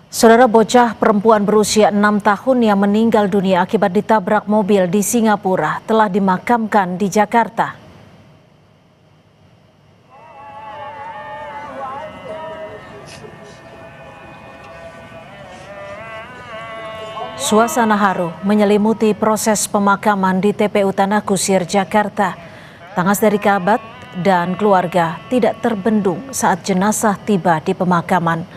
Saudara, bocah perempuan berusia 6 tahun yang meninggal dunia akibat ditabrak mobil di Singapura telah dimakamkan di Jakarta. Suasana haru menyelimuti proses pemakaman di TPU Tanah Kusir, Jakarta. Tangis dari kerabat dan keluarga tidak terbendung saat jenazah tiba di pemakaman.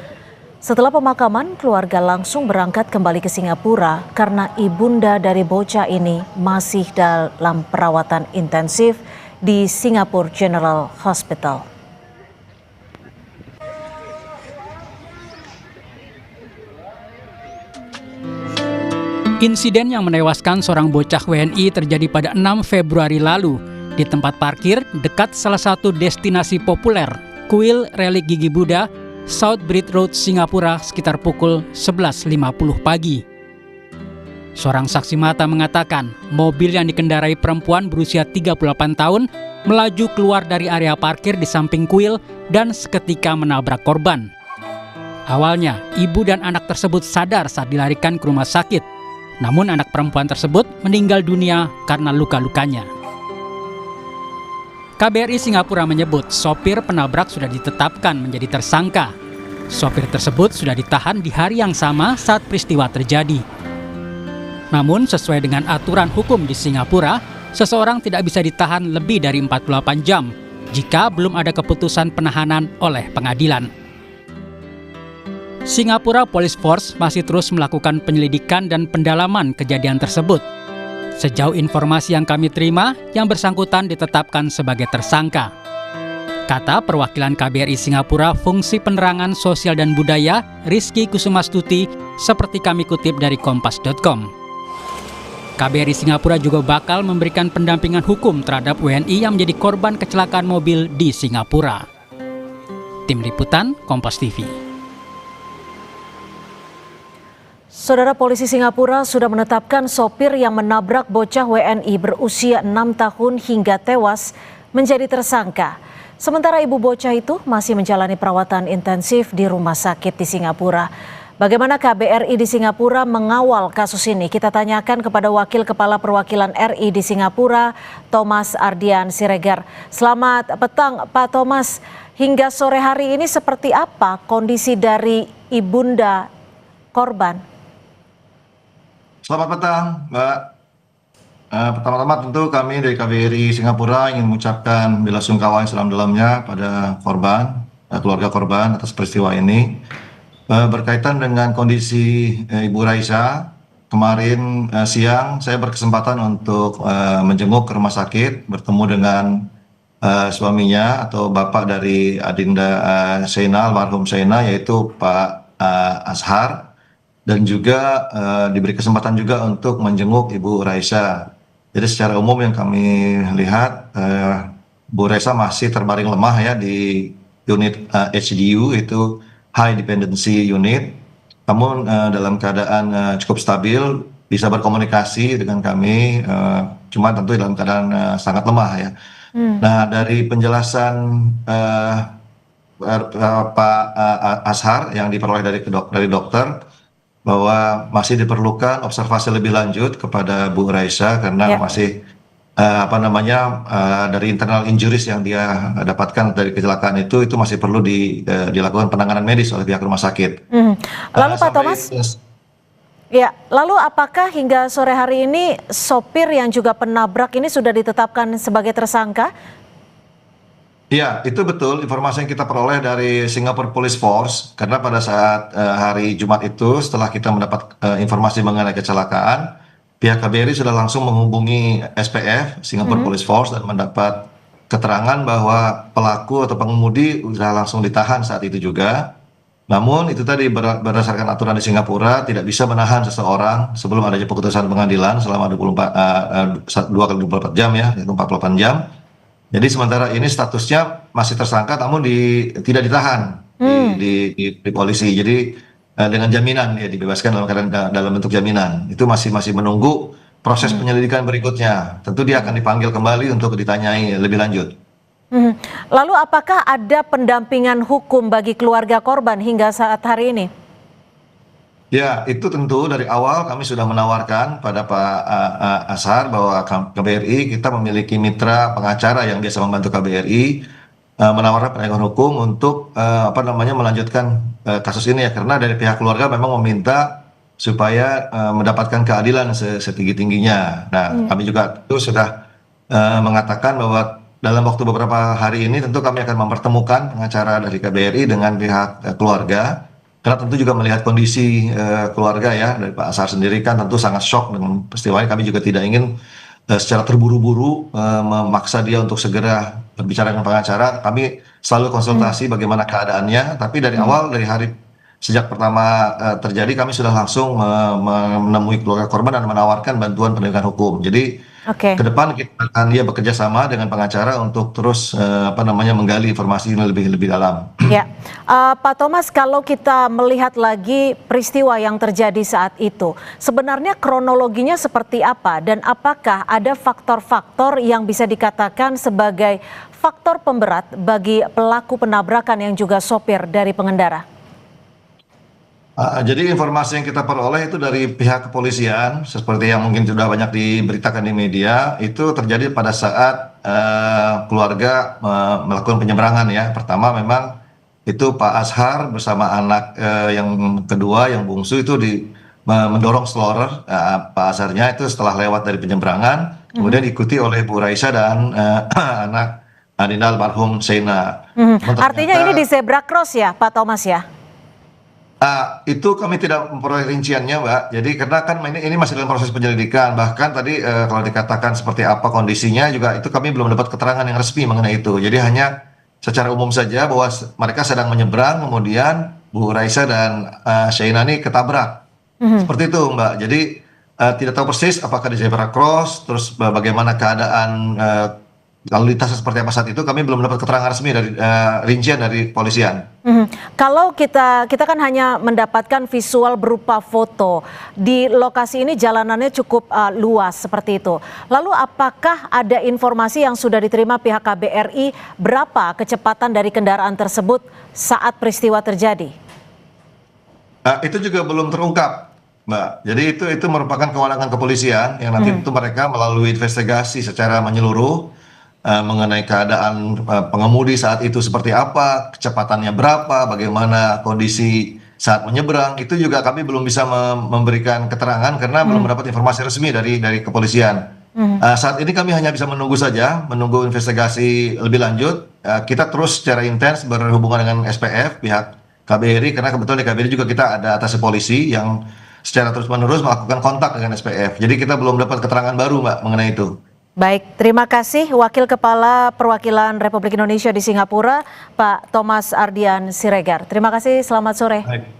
Setelah pemakaman, keluarga langsung berangkat kembali ke Singapura karena ibunda dari bocah ini masih dalam perawatan intensif di Singapore General Hospital. Insiden yang menewaskan seorang bocah WNI terjadi pada 6 Februari lalu di tempat parkir dekat salah satu destinasi populer, kuil relik gigi Buddha, South Bridge Road, Singapura sekitar pukul 11.50 pagi. Seorang saksi mata mengatakan mobil yang dikendarai perempuan berusia 38 tahun melaju keluar dari area parkir di samping kuil dan seketika menabrak korban. Awalnya, ibu dan anak tersebut sadar saat dilarikan ke rumah sakit. Namun anak perempuan tersebut meninggal dunia karena luka-lukanya. KBRI Singapura menyebut sopir penabrak sudah ditetapkan menjadi tersangka. Sopir tersebut sudah ditahan di hari yang sama saat peristiwa terjadi. Namun sesuai dengan aturan hukum di Singapura, seseorang tidak bisa ditahan lebih dari 48 jam jika belum ada keputusan penahanan oleh pengadilan. Singapura Police Force masih terus melakukan penyelidikan dan pendalaman kejadian tersebut. Sejauh informasi yang kami terima, yang bersangkutan ditetapkan sebagai tersangka. Kata perwakilan KBRI Singapura Fungsi Penerangan Sosial dan Budaya, Rizky Kusumastuti, seperti kami kutip dari kompas.com. KBRI Singapura juga bakal memberikan pendampingan hukum terhadap WNI yang menjadi korban kecelakaan mobil di Singapura. Tim Liputan, Kompas TV. Saudara, polisi Singapura sudah menetapkan sopir yang menabrak bocah WNI berusia 6 tahun hingga tewas menjadi tersangka. Sementara ibu bocah itu masih menjalani perawatan intensif di rumah sakit di Singapura. Bagaimana KBRI di Singapura mengawal kasus ini? Kita tanyakan kepada Wakil Kepala Perwakilan RI di Singapura, Thomas Ardian Siregar. Selamat petang, Pak Thomas. Hingga sore hari ini seperti apa kondisi dari ibunda korban? Selamat petang, Mbak. Pertama-tama tentu kami dari KBRI Singapura ingin mengucapkan bela sungkawa yang sedalam-dalamnya pada korban, keluarga korban atas peristiwa ini. Berkaitan dengan kondisi Ibu Raisa, kemarin siang saya berkesempatan untuk menjenguk ke rumah sakit, bertemu dengan suaminya atau bapak dari Adinda Sena, almarhum Sena, yaitu Pak Ashar. Dan juga diberi kesempatan juga untuk menjenguk Ibu Raisa. Jadi secara umum yang kami lihat, Bu Raisa masih terbaring lemah ya di unit HDU, itu High Dependency Unit. Namun dalam keadaan cukup stabil, bisa berkomunikasi dengan kami, cuma tentu dalam keadaan sangat lemah ya. Nah, dari penjelasan Pak Ashar yang diperoleh dari dokter, bahwa masih diperlukan observasi lebih lanjut kepada Bu Raisa karena masih dari internal injuries yang dia dapatkan dari kecelakaan itu masih perlu dilakukan penanganan medis oleh pihak rumah sakit. Lalu Pak Thomas, lalu apakah hingga sore hari ini sopir yang juga penabrak ini sudah ditetapkan sebagai tersangka? Ya, itu betul informasi yang kita peroleh dari Singapore Police Force, karena pada saat hari Jumat itu setelah kita mendapat informasi mengenai kecelakaan, pihak KBRI sudah langsung menghubungi SPF, Singapore Police Force, dan mendapat keterangan bahwa pelaku atau pengemudi sudah langsung ditahan saat itu juga. Namun itu tadi berdasarkan aturan di Singapura tidak bisa menahan seseorang sebelum adanya keputusan pengadilan selama 2 kali 24 jam ya, yaitu 48 jam. Jadi sementara ini statusnya masih tersangka, namun tidak ditahan di polisi. Jadi dengan jaminan ya dibebaskan dalam bentuk jaminan. Itu masih menunggu proses penyelidikan berikutnya. Tentu dia akan dipanggil kembali untuk ditanyai lebih lanjut. Lalu apakah ada pendampingan hukum bagi keluarga korban hingga saat hari ini? Ya, itu tentu dari awal kami sudah menawarkan pada Pak Ashar bahwa KBRI kita memiliki mitra pengacara yang biasa membantu KBRI menawarkan penegakan hukum untuk melanjutkan kasus ini ya, karena dari pihak keluarga memang meminta supaya mendapatkan keadilan setinggi-tingginya. Nah, kami juga itu sudah mengatakan bahwa dalam waktu beberapa hari ini tentu kami akan mempertemukan pengacara dari KBRI dengan pihak keluarga. Karena tentu juga melihat kondisi keluarga ya dari Pak Ashar sendiri kan tentu sangat shock dengan peristiwa ini. Kami juga tidak ingin secara terburu-buru memaksa dia untuk segera berbicara dengan pengacara. Kami selalu konsultasi bagaimana keadaannya. Tapi dari awal dari hari sejak pertama terjadi kami sudah langsung menemui keluarga korban dan menawarkan bantuan penegakan hukum. Jadi Oke. ke depan kita akan bekerja sama dengan pengacara untuk terus menggali informasi ini lebih dalam. Ya, Pak Thomas, kalau kita melihat lagi peristiwa yang terjadi saat itu, sebenarnya kronologinya seperti apa dan apakah ada faktor-faktor yang bisa dikatakan sebagai faktor pemberat bagi pelaku penabrakan yang juga sopir dari pengendara? Jadi informasi yang kita peroleh itu dari pihak kepolisian, seperti yang mungkin sudah banyak diberitakan di media, itu terjadi pada saat keluarga melakukan penyeberangan ya. Pertama memang itu Pak Ashar bersama anak yang kedua, yang bungsu itu mendorong stroller Pak Asharnya itu setelah lewat dari penyeberangan, kemudian diikuti oleh Bu Raisa dan anak Adinda almarhum Sheina. Namun Artinya ini ternyata di zebra cross ya, Pak Thomas ya? Itu kami tidak memperoleh rinciannya, Mbak. Jadi karena kan ini masih dalam proses penyelidikan. Bahkan tadi kalau dikatakan seperti apa kondisinya juga itu kami belum dapat keterangan yang resmi mengenai itu. Jadi hanya secara umum saja bahwa mereka sedang menyeberang, kemudian Bu Raisa dan Sheina ini ketabrak. Seperti itu, Mbak. Jadi tidak tahu persis apakah di zebra cross, terus bagaimana keadaan lalu lintasnya seperti apa saat itu. Kami belum dapat keterangan resmi dari rincian dari polisian. Kalau kita kan hanya mendapatkan visual berupa foto, di lokasi ini jalanannya cukup luas seperti itu. Lalu apakah ada informasi yang sudah diterima pihak KBRI berapa kecepatan dari kendaraan tersebut saat peristiwa terjadi? Itu juga belum terungkap, Mbak. Jadi itu merupakan kewenangan kepolisian yang nanti itu mereka melalui investigasi secara menyeluruh mengenai keadaan pengemudi saat itu seperti apa, kecepatannya berapa, bagaimana kondisi saat menyeberang. Itu juga kami belum bisa memberikan keterangan karena belum mendapat informasi resmi dari kepolisian. Saat ini kami hanya bisa menunggu saja, menunggu investigasi lebih lanjut. Kita terus secara intens berhubungan dengan SPF, pihak KBRI, karena kebetulan di KBRI juga kita ada atasnya polisi yang secara terus-menerus melakukan kontak dengan SPF. Jadi kita belum dapat keterangan baru, Mbak, mengenai itu. Baik, terima kasih Wakil Kepala Perwakilan Republik Indonesia di Singapura, Pak Thomas Ardian Siregar. Terima kasih, selamat sore. Baik.